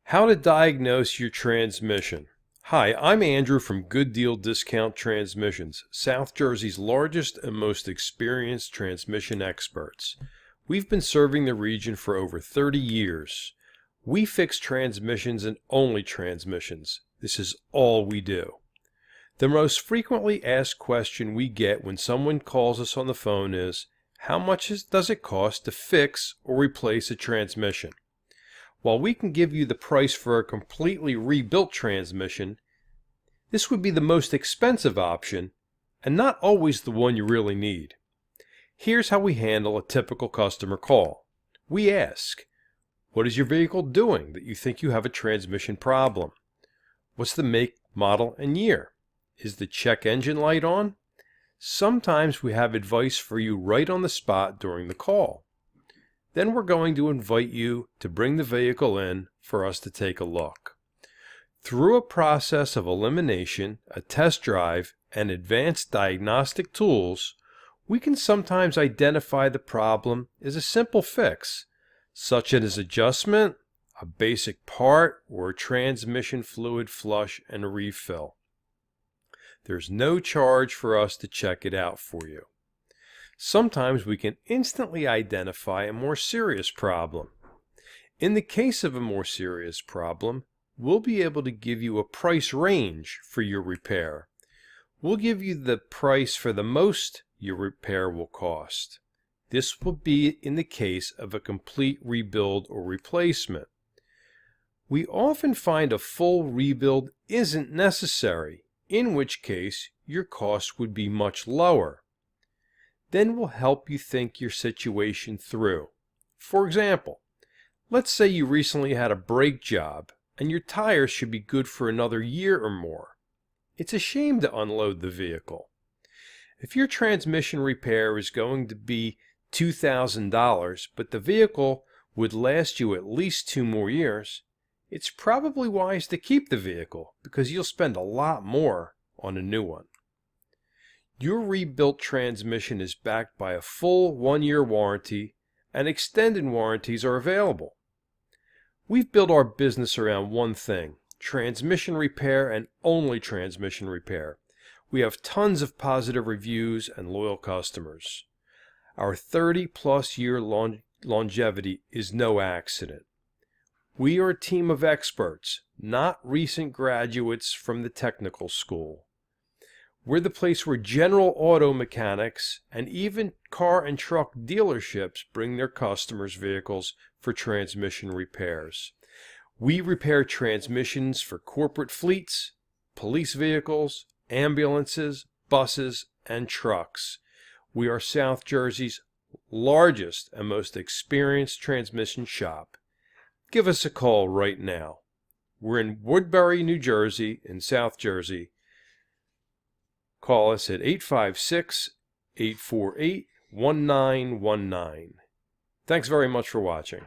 How to diagnose your transmission. Hi, I'm Andrew from Goodeal Discount Transmissions, South Jersey's largest and most experienced transmission experts. We've been serving the region for over 30 years. We fix transmissions and only transmissions. This is all we do. The most frequently asked question we get when someone calls us on the phone is, how much does it cost to fix or replace a transmission? While we can give you the price for a completely rebuilt transmission, this would be the most expensive option and not always the one you really need. Here's how we handle a typical customer call. We ask, what is your vehicle doing that you think you have a transmission problem? What's the make, model, and year? Is the check engine light on? Sometimes we have advice for you right on the spot during the call. Then we're going to invite you to bring the vehicle in for us to take a look. Through a process of elimination, a test drive, and advanced diagnostic tools, we can sometimes identify the problem as a simple fix, such as adjustment, a basic part, or a transmission fluid flush and refill. There's no charge for us to check it out for you. Sometimes we can instantly identify a more serious problem. In the case of a more serious problem, we'll be able to give you a price range for your repair. We'll give you the price for the most your repair will cost. This will be in the case of a complete rebuild or replacement. We often find a full rebuild isn't necessary, in which case your cost would be much lower. Then we'll help you think your situation through. For example, let's say you recently had a brake job and your tires should be good for another year or more. It's a shame to unload the vehicle. If your transmission repair is going to be $2,000, but the vehicle would last you at least 2 more years, it's probably wise to keep the vehicle because you'll spend a lot more on a new one. Your rebuilt transmission is backed by a full 1-year warranty, and extended warranties are available. We've built our business around one thing: transmission repair and only transmission repair. We have tons of positive reviews and loyal customers. Our 30-plus year longevity is no accident. We are a team of experts, not recent graduates from the technical school. We're the place where general auto mechanics and even car and truck dealerships bring their customers' vehicles for transmission repairs. We repair transmissions for corporate fleets, police vehicles, ambulances, buses, and trucks. We are South Jersey's largest and most experienced transmission shop. Give us a call right now. We're in Woodbury, New Jersey, in South Jersey. Call us at 856-848-1919. Thanks very much for watching.